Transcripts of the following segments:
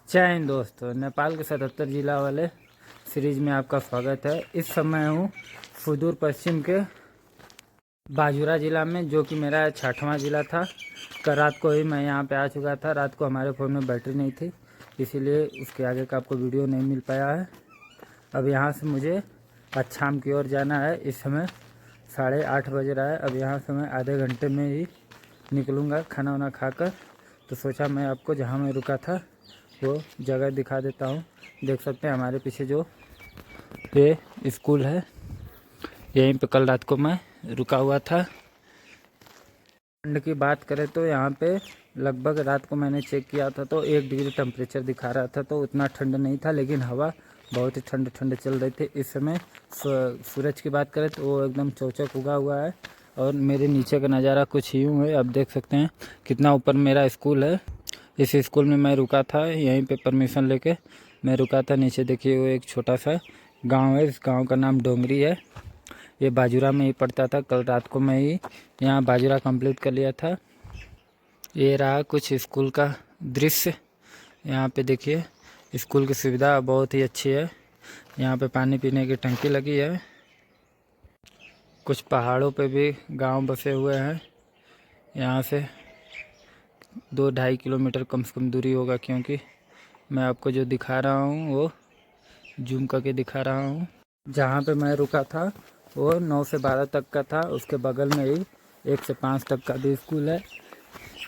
जय हिंद दोस्तों, नेपाल के 77 जिला वाले सीरीज में आपका स्वागत है। इस समय हूँ सुदूर पश्चिम के बाजुरा ज़िला में, जो कि मेरा 6वां ज़िला था। कल रात को ही मैं यहाँ पे आ चुका था। रात को हमारे फ़ोन में बैटरी नहीं थी, इसीलिए उसके आगे का आपको वीडियो नहीं मिल पाया है। अब यहाँ से मुझे अच्छाम की ओर जाना है। इस समय 8:30 बज रहा है। अब यहाँ से मैं आधे घंटे में ही निकलूँगा खाना वाना खाकर। तो सोचा मैं आपको जहाँ मैं रुका था वो जगह दिखा देता हूँ। देख सकते हैं हमारे पीछे जो ये स्कूल है, यहीं पे कल रात को मैं रुका हुआ था। ठंड की बात करें तो यहाँ पे लगभग रात को मैंने चेक किया था तो 1 डिग्री टेम्परेचर दिखा रहा था, तो उतना ठंड नहीं था, लेकिन हवा बहुत ही ठंड चल रही थी। इस समय सूरज की बात करें तो वो एकदम चौचक उगा हुआ है और मेरे नीचे का नज़ारा कुछ यूँ है। अब देख सकते हैं कितना ऊपर मेरा स्कूल है। इस स्कूल में मैं रुका था, यहीं पे परमिशन लेके मैं रुका था। नीचे देखिए वो एक छोटा सा गांव है, इस गांव का नाम डोंगरी है। ये बाजुरा में ही पड़ता था। कल रात को मैं ही यहाँ बाजुरा कंप्लीट कर लिया था। ये रहा कुछ स्कूल का दृश्य। यहाँ पे देखिए स्कूल की सुविधा बहुत ही अच्छी है। यहाँ पे पानी पीने की टंकी लगी है। कुछ पहाड़ों पे भी गांव बसे हुए हैं। यहाँ से 2-2.5 किलोमीटर कम से कम दूरी होगा, क्योंकि मैं आपको जो दिखा रहा हूँ वो जूम करके दिखा रहा हूँ। जहाँ पे मैं रुका था वो 9 से 12 तक का था। उसके बगल में ही 1 से 5 तक का भी स्कूल है।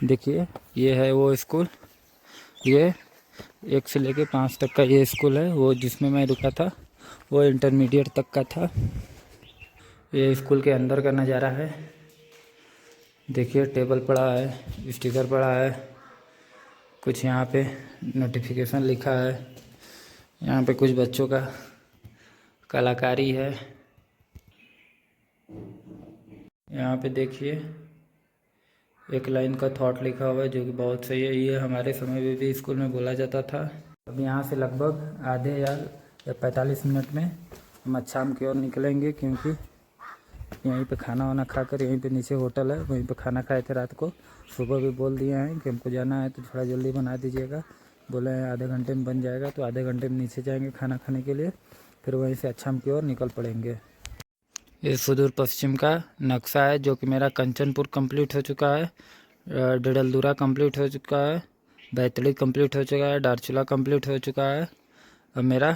देखिए ये है वो स्कूल। ये 1 से लेके 5 तक का ये स्कूल है। वो जिसमें मैं रुका था वो इंटरमीडिएट तक का था। ये स्कूल के अंदर का नज़ारा है। देखिए टेबल पड़ा है, स्टिकर पड़ा है, कुछ यहाँ पे नोटिफिकेशन लिखा है। यहाँ पे कुछ बच्चों का कलाकारी है। यहाँ पे देखिए एक लाइन का थॉट लिखा हुआ है, जो कि बहुत सही है। ये हमारे समय में भी स्कूल में बोला जाता था। अब यहाँ से लगभग आधे या 45 मिनट में हम अच्छाम की ओर निकलेंगे, क्योंकि यहीं पे खाना वाना खाकर, यहीं पे नीचे होटल है, वहीं पे खाना खाए थे रात को। सुबह भी बोल दिए हैं कि हमको जाना है तो थोड़ा जल्दी बना दीजिएगा। बोले हैं आधे घंटे में बन जाएगा, तो आधे घंटे में नीचे जाएंगे खाना खाने के लिए, फिर वहीं से अच्छाम की ओर निकल पड़ेंगे। ये सुदूर पश्चिम का नक्शा है, जो कि मेरा कंचनपुर कंप्लीट हो चुका है, डडलदुरा कंप्लीट हो चुका है, बैतडी कंप्लीट हो चुका है, दारचूला कंप्लीट हो चुका है, और मेरा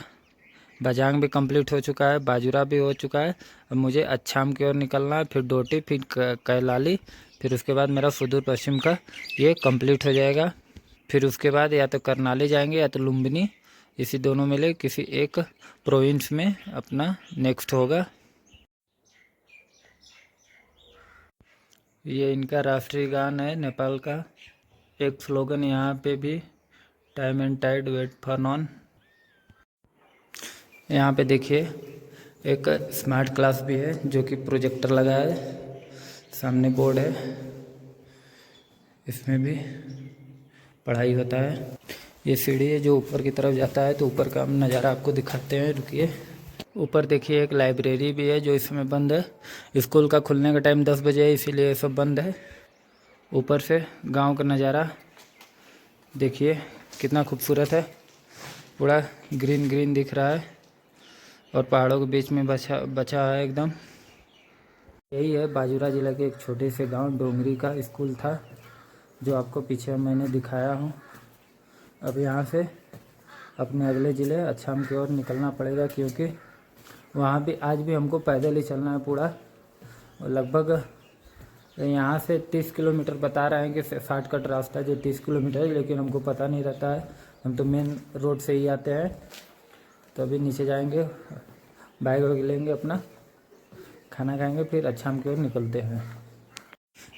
बजांग भी कंप्लीट हो चुका है, बाजुरा भी हो चुका है। अब मुझे अच्छाम की ओर निकलना है, फिर डोटी, फिर कैलाली, फिर उसके बाद मेरा सुदूर पश्चिम का ये कंप्लीट हो जाएगा। फिर उसके बाद या तो करनाली जाएंगे या तो लुम्बिनी, इसी दोनों में ले किसी एक प्रोविंस में अपना नेक्स्ट होगा। ये इनका राष्ट्रीय गान है नेपाल का। एक स्लोगन यहाँ पे भी, time and tide wait for none. यहाँ पे देखिए एक स्मार्ट क्लास भी है, जो कि प्रोजेक्टर लगा है, सामने बोर्ड है, इसमें भी पढ़ाई होता है। ये सीढ़ी है जो ऊपर की तरफ जाता है, तो ऊपर का हम नज़ारा आपको दिखाते हैं, रुकिए। ऊपर देखिए एक लाइब्रेरी भी है, जो इसमें बंद है। स्कूल का खुलने का टाइम 10 बजे है, इसीलिए सब बंद है। ऊपर से गांव का नज़ारा देखिए कितना खूबसूरत है, पूरा ग्रीन ग्रीन दिख रहा है और पहाड़ों के बीच में बचा है एकदम। यही है बाजुरा ज़िला के एक छोटे से गांव डोंगरी का स्कूल था, जो आपको पीछे मैंने दिखाया हूँ। अब यहाँ से अपने अगले ज़िले अच्छाम की ओर निकलना पड़ेगा, क्योंकि वहाँ भी आज भी हमको पैदल ही चलना है पूरा। और लगभग यहाँ से 30 किलोमीटर बता रहे हैं कि शॉर्टकट रास्ता जो 30 किलोमीटर है, लेकिन हमको पता नहीं रहता है। हम तो मेन रोड से ही आते हैं। तो अभी नीचे जाएंगे, बैग वैग लेंगे, अपना खाना खाएंगे, फिर अच्छाम की ओर निकलते हैं।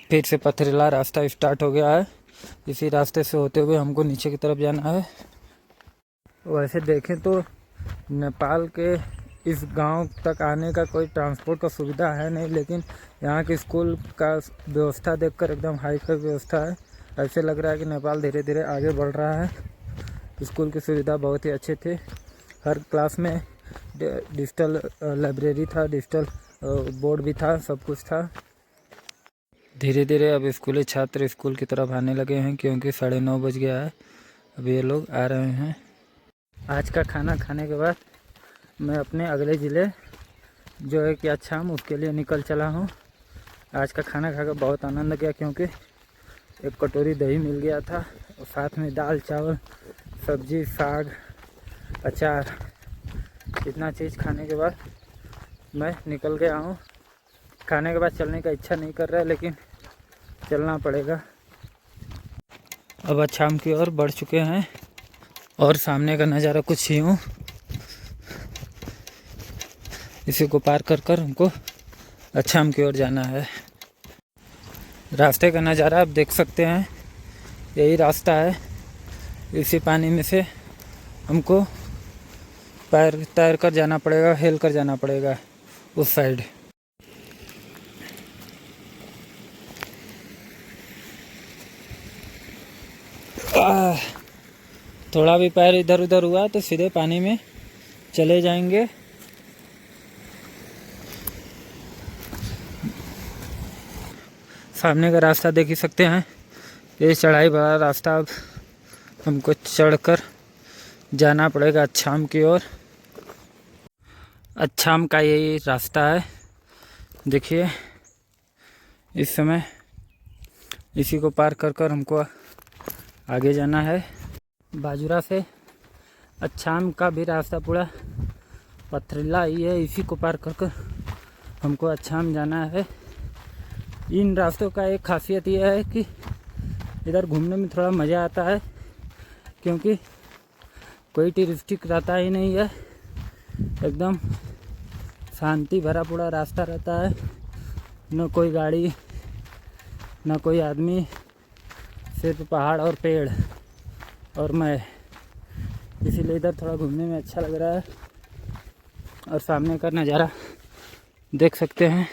फिर से पथरीला रास्ता स्टार्ट हो गया है। इसी रास्ते से होते हुए हमको नीचे की तरफ जाना है। वैसे देखें तो नेपाल के इस गांव तक आने का कोई ट्रांसपोर्ट का सुविधा है नहीं, लेकिन यहाँ के स्कूल का व्यवस्था देखकर एकदम हाई फाई व्यवस्था है। ऐसे लग रहा है कि नेपाल धीरे धीरे आगे बढ़ रहा है। स्कूल की सुविधा बहुत ही अच्छी थी। हर क्लास में डिजिटल लाइब्रेरी था, डिजिटल बोर्ड भी था, सब कुछ था। धीरे धीरे अब स्कूली छात्र स्कूल की तरफ आने लगे हैं, क्योंकि 9:30 बज गया है। अभी ये लोग आ रहे हैं। आज का खाना खाने के बाद मैं अपने अगले ज़िले जो है कि अछाम, उसके लिए निकल चला हूँ। आज का खाना खाकर बहुत आनंद किया, क्योंकि एक कटोरी दही मिल गया था और साथ में दाल चावल सब्जी साग अचार, इतना चीज़ खाने के बाद मैं निकल गया हूँ। खाने के बाद चलने का इच्छा नहीं कर रहा है, लेकिन चलना पड़ेगा। अब अछाम की ओर बढ़ चुके हैं और सामने का नज़ारा कुछ ही यूँ, इसी को पार कर कर हमको अछाम की ओर जाना है। रास्ते का नज़ारा आप देख सकते हैं, यही रास्ता है। इसी पानी में से हमको पैर तैर कर जाना पड़ेगा, हेल कर जाना पड़ेगा उस साइड। थोड़ा भी पैर इधर उधर हुआ तो सीधे पानी में चले जाएंगे। सामने का रास्ता देख ही सकते हैं, ये चढ़ाई भरा रास्ता। अब हमको चढ़कर जाना पड़ेगा अछाम की ओर। अछाम का यही रास्ता है, देखिए। इस समय इसी को पार कर कर हमको आगे जाना है। बाजुरा से अछाम का भी रास्ता पूरा पथरीला ही है, इसी को पार कर कर हमको अछाम जाना है। इन रास्तों का एक खासियत यह है कि इधर घूमने में थोड़ा मज़ा आता है, क्योंकि कोई टूरिस्टिक रहता ही नहीं है, एकदम शांति भरा पूरा रास्ता रहता है। न कोई गाड़ी न कोई आदमी, सिर्फ पहाड़ और पेड़ और मैं, इसीलिए इधर थोड़ा घूमने में अच्छा लग रहा है। और सामने का नज़ारा देख सकते हैं,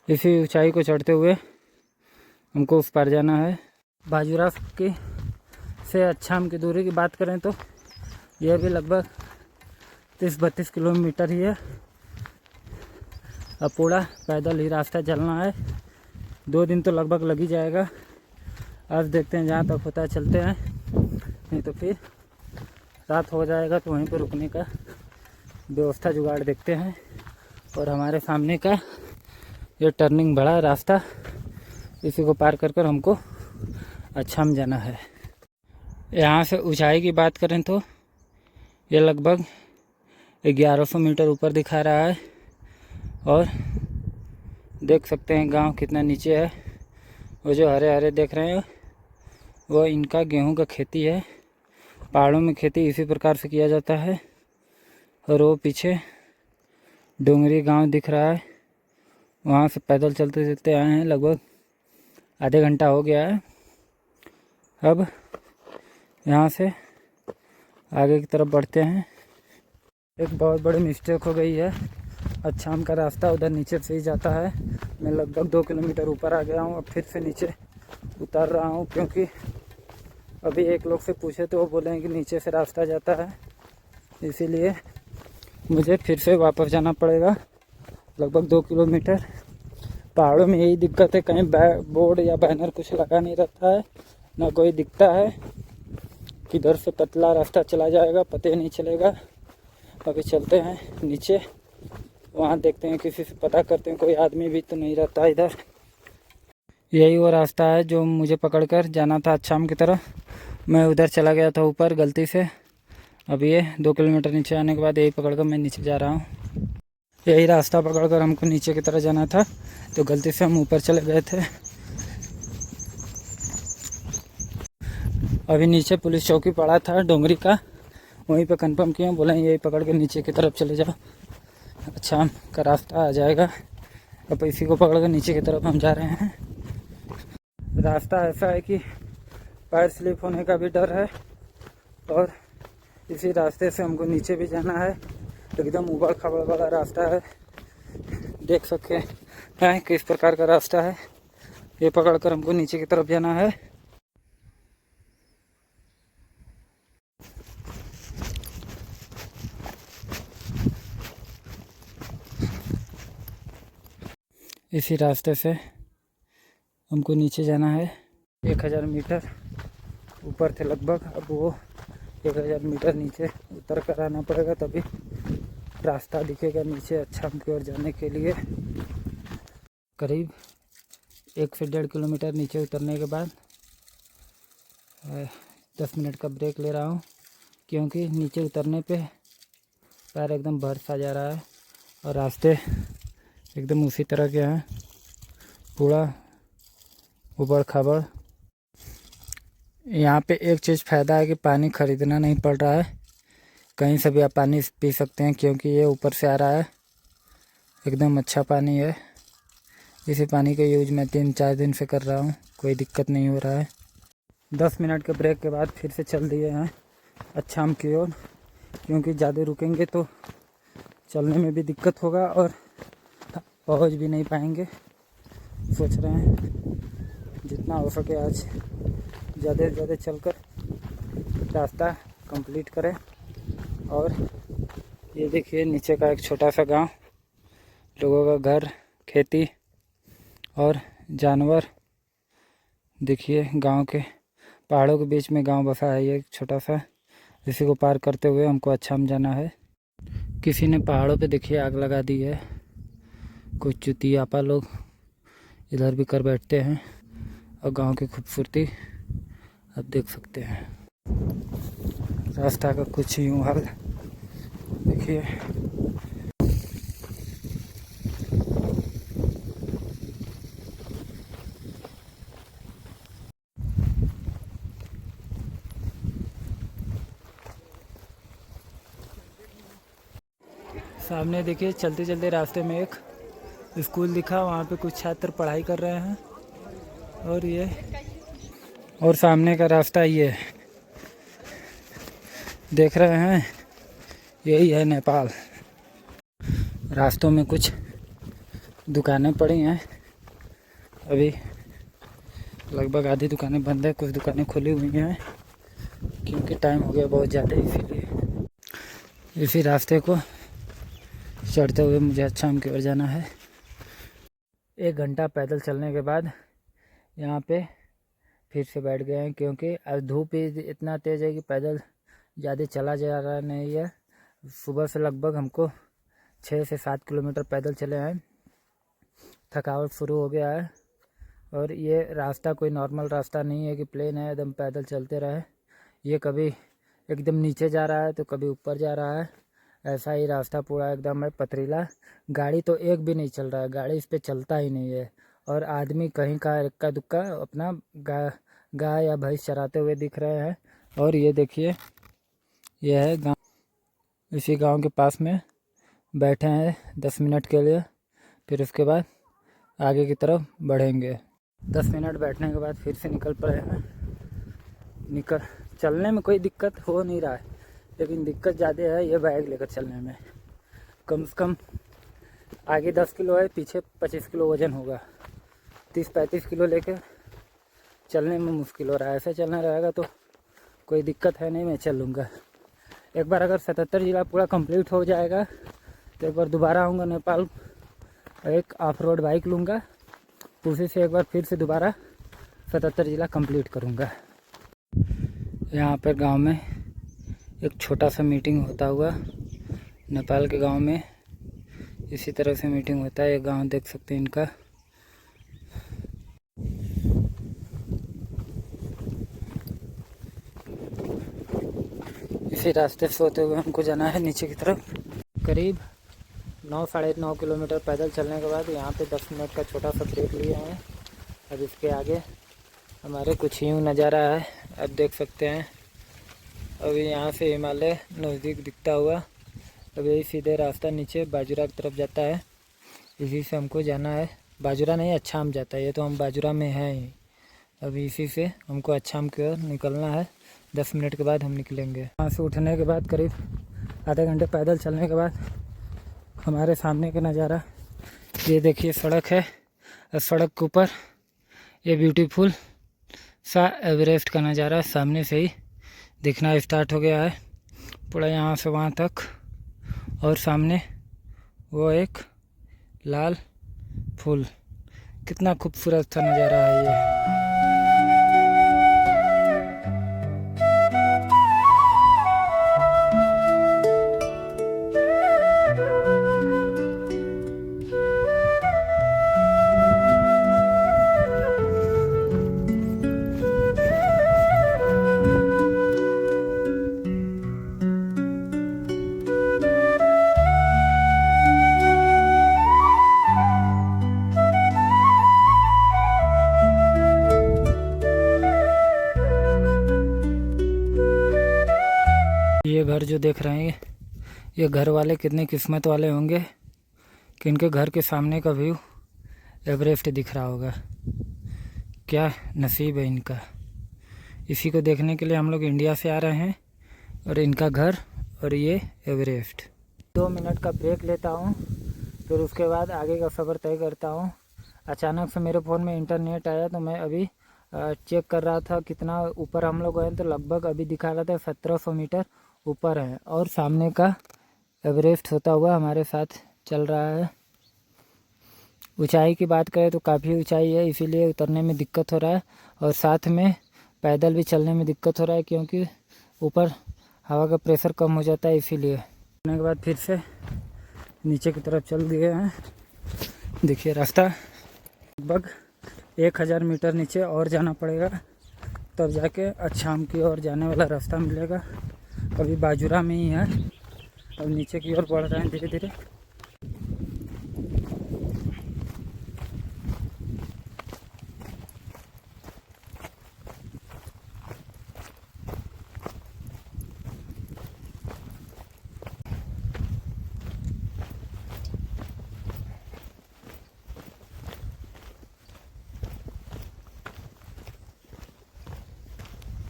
इसी ऊंचाई को चढ़ते हुए हमको उस पार जाना है। बाजुरा की से अछाम की दूरी की बात करें तो यह भी लगभग 30-32 किलोमीटर ही है। अब पूरा पैदल ही रास्ता चलना है, 2 दिन तो लगभग लग ही जाएगा। आज देखते हैं, जहाँ तक होता है चलते हैं, नहीं तो फिर रात हो जाएगा तो वहीं पर रुकने का व्यवस्था जुगाड़ देखते हैं। और हमारे सामने का ये टर्निंग बड़ा रास्ता, इसी को पार कर कर हमको अछाम जाना है। यहाँ से ऊंचाई की बात करें तो ये लगभग 1100 मीटर ऊपर दिखा रहा है। और देख सकते हैं गांव कितना नीचे है। वो जो हरे हरे देख रहे हैं वो इनका गेहूं का खेती है। पहाड़ों में खेती इसी प्रकार से किया जाता है। और वो पीछे डोंगरी गांव दिख रहा है, वहाँ से पैदल चलते चलते आए हैं, लगभग आधे घंटा हो गया है। अब यहाँ से आगे की तरफ बढ़ते हैं। एक बहुत बड़ी मिस्टेक हो गई है, अछाम का रास्ता उधर नीचे से ही जाता है। मैं लगभग 2 किलोमीटर ऊपर आ गया हूँ, अब फिर से नीचे उतर रहा हूँ, क्योंकि अभी एक लोग से पूछे तो वो बोले हैं कि नीचे से रास्ता जाता है, इसीलिए मुझे फिर से वापस जाना पड़ेगा लगभग 2 किलोमीटर। पहाड़ों में यही दिक्कत है, कहीं बोर्ड या बैनर कुछ लगा नहीं रहता है, ना कोई दिखता है, किधर से पतला रास्ता चला जाएगा पता नहीं चलेगा। अभी चलते हैं नीचे, वहाँ देखते हैं, किसी से पता करते हैं, कोई आदमी भी तो नहीं रहता इधर। यही वो रास्ता है जो मुझे पकड़कर जाना था अछाम की तरफ। मैं उधर चला गया था ऊपर गलती से। अब ये 2 किलोमीटर नीचे आने के बाद यही पकड़कर मैं नीचे जा रहा हूँ। यही रास्ता पकड़कर हमको नीचे की तरफ जाना था, तो गलती से हम ऊपर चले गए थे। अभी नीचे पुलिस चौकी पड़ा था डोंगरी का, वहीं पे कंफर्म किया, बोला यही पकड़ के नीचे की तरफ चले जाओ, अछाम का रास्ता आ जाएगा। अब इसी को पकड़ कर नीचे की तरफ हम जा रहे हैं। रास्ता ऐसा है कि पैर स्लिप होने का भी डर है, और इसी रास्ते से हमको नीचे भी जाना है। एकदम उबड़ खाबड़ वाला रास्ता है, देख सकते हैं किस प्रकार का रास्ता है। ये पकड़कर हमको नीचे की तरफ जाना है। इसी रास्ते से हमको नीचे जाना है। 1000 मीटर ऊपर थे लगभग, अब वो 1000 मीटर नीचे उतर कर आना पड़ेगा, तभी रास्ता दिखेगा नीचे अच्छाम की ओर जाने के लिए। करीब 1 से 1.5 किलोमीटर नीचे उतरने के बाद 10 मिनट का ब्रेक ले रहा हूँ, क्योंकि नीचे उतरने पे पैर एकदम भर सा जा रहा है और रास्ते एकदम उसी तरह के हैं, पूरा उबड़ खाबड़। यहाँ पे एक चीज़ फ़ायदा है कि पानी ख़रीदना नहीं पड़ रहा है, कहीं से भी आप पानी पी सकते हैं, क्योंकि ये ऊपर से आ रहा है, एकदम अच्छा पानी है। इसी पानी का यूज मैं 3-4 दिन से कर रहा हूँ, कोई दिक्कत नहीं हो रहा है। 10 मिनट के ब्रेक के बाद फिर से चल दिए हैं अच्छाम की ओर, क्योंकि ज़्यादा रुकेंगे तो चलने में भी दिक्कत होगा और पहुँच भी नहीं पाएंगे। सोच रहे हैं जितना हो सके आज ज़्यादा से ज़्यादा चलकर रास्ता कंप्लीट करें। और ये देखिए नीचे का एक छोटा सा गांव, लोगों का घर, खेती और जानवर। देखिए गांव के पहाड़ों के बीच में गांव बसा है, ये एक छोटा सा, इसी को पार करते हुए हमको अच्छाम जाना है। किसी ने पहाड़ों पे देखिए आग लगा दी है, कुछ चुतियापा लोग इधर भी कर बैठते हैं, और गांव की खूबसूरती आप देख सकते हैं। रास्ता का कुछ यूँ हाल देखिए। सामने देखिए चलते चलते रास्ते में एक स्कूल दिखा, वहाँ पे कुछ छात्र पढ़ाई कर रहे हैं। और सामने का रास्ता ये देख रहे हैं, यही है नेपाल। रास्तों में कुछ दुकानें पड़ी हैं, अभी लगभग आधी दुकानें बंद है, कुछ दुकानें खुली हुई हैं, क्योंकि टाइम हो गया बहुत ज़्यादा, इसीलिए। इसी रास्ते को चढ़ते हुए मुझे अच्छाम की ओर जाना है। 1 घंटा पैदल चलने के बाद यहाँ पे फिर से बैठ गए हैं, क्योंकि आज धूप ही इतना तेज़ है कि पैदल ज़्यादा चला जा रहा नहीं है। सुबह से लगभग हमको 6 से 7 किलोमीटर पैदल चले हैं, थकावट शुरू हो गया है। और ये रास्ता कोई नॉर्मल रास्ता नहीं है कि प्लेन है एकदम पैदल चलते रहे, ये कभी एकदम नीचे जा रहा है तो कभी ऊपर जा रहा है, ऐसा ही रास्ता पूरा एकदम है पथरीला। गाड़ी तो एक भी नहीं चल रहा है, गाड़ी इस पर चलता ही नहीं है, और आदमी कहीं का इक्का दुक्का अपना गाय या भैंस चराते हुए दिख रहे हैं। और ये देखिए यह है गाँव, इसी गांव के पास में बैठे हैं 10 मिनट के लिए, फिर उसके बाद आगे की तरफ बढ़ेंगे। 10 मिनट बैठने के बाद फिर से निकल पड़े हैं। चलने में कोई दिक्कत हो नहीं रहा है, लेकिन दिक्कत ज़्यादा है ये बैग लेकर चलने में। कम से कम आगे 10 किलो है, पीछे 25 किलो वज़न होगा। 30-35 किलो लेकर चलने में मुश्किल हो रहा है। ऐसे चलना रहेगा तो कोई दिक्कत है नहीं, मैं चल लूँगा। एक बार अगर 77 ज़िला पूरा कंप्लीट हो जाएगा तो एक बार दोबारा आऊँगा नेपाल, एक ऑफ रोड बाइक लूँगा, उसी से एक बार फिर से दोबारा 77 ज़िला कंप्लीट करूँगा। यहाँ पर गांव में एक छोटा सा मीटिंग होता हुआ, नेपाल के गांव में इसी तरह से मीटिंग होता है। ये गांव देख सकते हैं इनका। इसी रास्ते से होते हुए हमको जाना है नीचे की तरफ। करीब 9-9.5 किलोमीटर पैदल चलने के बाद यहाँ पे 10 मिनट का छोटा सा ब्रेक लिए हैं। अब इसके आगे हमारे कुछ यूँ नज़ारा है, आप देख सकते हैं। अभी यहाँ से हिमालय नज़दीक दिखता हुआ, अब यही सीधे रास्ता नीचे बाजुरा की तरफ जाता है, इसी से हमको जाना है। बाजुरा नहीं, अच्छाम जाता है, ये तो हम बाजुरा में हैं ही। अभी इसी से हमको अच्छाम की ओर निकलना है, 10 मिनट के बाद हम निकलेंगे। यहाँ से उठने के बाद करीब आधे घंटे पैदल चलने के बाद हमारे सामने का नज़ारा ये देखिए, सड़क है और सड़क के ऊपर ये ब्यूटीफुल सा एवरेस्ट का नज़ारा सामने से ही दिखना स्टार्ट हो गया है, पूरा यहाँ से वहाँ तक। और सामने वो एक लाल फूल, कितना खूबसूरत सा नज़ारा है ये। ये घर जो देख रहे हैं, ये घर वाले कितने किस्मत वाले होंगे कि इनके घर के सामने का व्यू एवरेस्ट दिख रहा होगा। क्या नसीब है इनका। इसी को देखने के लिए हम लोग इंडिया से आ रहे हैं, और इनका घर और ये एवरेस्ट। 2 मिनट का ब्रेक लेता हूँ, फिर उसके बाद आगे का सफ़र तय करता हूँ। अचानक से मेरे फ़ोन में इंटरनेट आया, तो मैं अभी चेक कर रहा था कितना ऊपर हम लोग गए, तो लगभग अभी दिखा रहा था 1700 मीटर ऊपर है, और सामने का एवरेस्ट होता हुआ हमारे साथ चल रहा है। ऊंचाई की बात करें तो काफ़ी ऊंचाई है, इसीलिए उतरने में दिक्कत हो रहा है, और साथ में पैदल भी चलने में दिक्कत हो रहा है, क्योंकि ऊपर हवा का प्रेशर कम हो जाता है। इसीलिए होने के बाद फिर से नीचे की तरफ चल दिए हैं। देखिए रास्ता लगभग 1000 मीटर नीचे और जाना पड़ेगा, तब जाके अछाम की ओर जाने वाला रास्ता मिलेगा। अभी बाजुरा में ही है, अब नीचे की ओर बढ़ रहे हैं धीरे धीरे।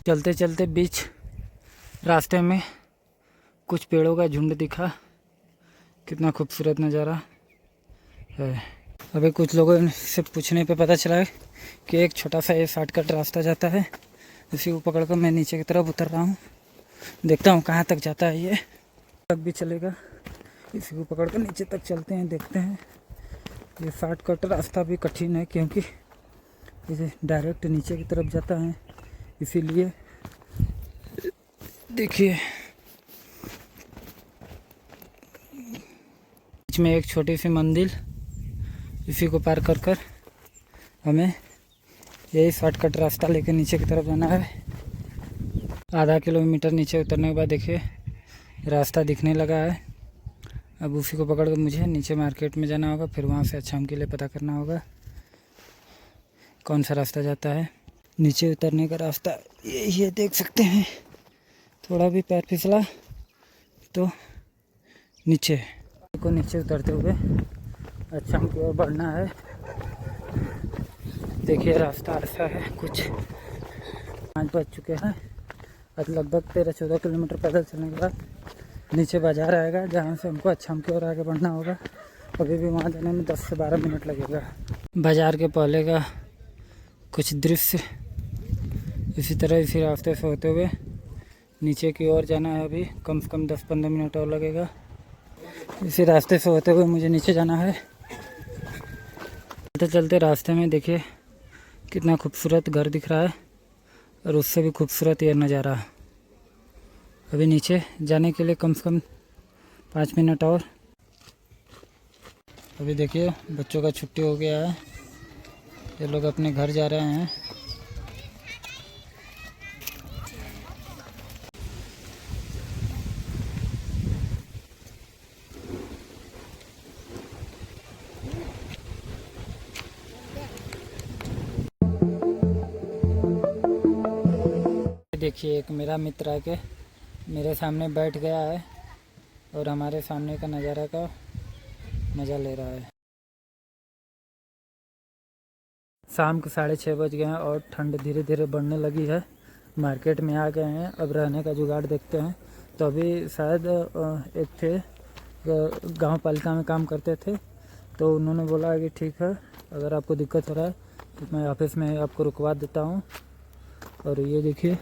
चलते चलते बीच रास्ते में कुछ पेड़ों का झुंड दिखा, कितना खूबसूरत नज़ारा है। अभी कुछ लोगों से पूछने पे पता चला है कि एक छोटा सा ये शॉर्टकट रास्ता जाता है, इसी को पकड़कर मैं नीचे की तरफ उतर रहा हूँ। देखता हूँ कहाँ तक जाता है, ये तक भी चलेगा। इसी को पकड़कर नीचे तक चलते हैं, देखते हैं। ये शॉर्टकट रास्ता भी कठिन है, क्योंकि इसे डायरेक्ट नीचे की तरफ जाता है, इसीलिए देखिए बीच में एक छोटी सी मंदिर, इसी को पार कर कर हमें यही शॉर्टकट रास्ता लेकर नीचे की तरफ जाना है। आधा किलोमीटर नीचे उतरने के बाद देखिए रास्ता दिखने लगा है। अब उसी को पकड़ कर मुझे नीचे मार्केट में जाना होगा, फिर वहाँ से अछाम के लिए पता करना होगा कौन सा रास्ता जाता है। नीचे उतरने का रास्ता ये देख सकते हैं, थोड़ा भी पैर फिसला तो नीचे को नीचे उतरते हुए अछाम की ओर बढ़ना है। देखिए रास्ता ऐसा है, कुछ 5 बज चुके हैं। अब लगभग 13-14 किलोमीटर पैदल चलने के बाद नीचे बाज़ार आएगा, जहाँ से हमको अछाम की ओर आगे बढ़ना होगा। अभी भी वहाँ जाने में 10 से 12 मिनट लगेगा। बाज़ार के पहले का कुछ दृश्य इसी तरह इसी रास्ते से होते हुए नीचे की ओर जाना है। अभी कम से कम 10-15 मिनट और लगेगा। इसी रास्ते से होते हुए मुझे नीचे जाना है। चलते चलते रास्ते में देखिए कितना खूबसूरत घर दिख रहा है, और उससे भी खूबसूरत ये नज़ारा। अभी नीचे जाने के लिए कम से कम 5 मिनट और। अभी देखिए बच्चों का छुट्टी हो गया है, ये लोग अपने घर जा रहे हैं। देखिए एक मेरा मित्र आके मेरे सामने बैठ गया है और हमारे सामने का नज़ारा का मज़ा ले रहा है। शाम के 6:30 बज गए हैं और ठंड धीरे धीरे बढ़ने लगी है। मार्केट में आ गए हैं, अब रहने का जुगाड़ देखते हैं। तो अभी शायद एक थे गांव पालिका में काम करते थे, तो उन्होंने बोला कि ठीक है, अगर आपको दिक्कत हो रहा है तो मैं ऑफिस में आपको रुकवा देता हूँ। और ये देखिए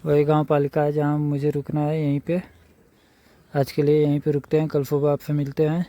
वही गांव पालिका है जहाँ मुझे रुकना है, यहीं पे। आज के लिए यहीं पे रुकते हैं, कल सुबह आपसे मिलते हैं।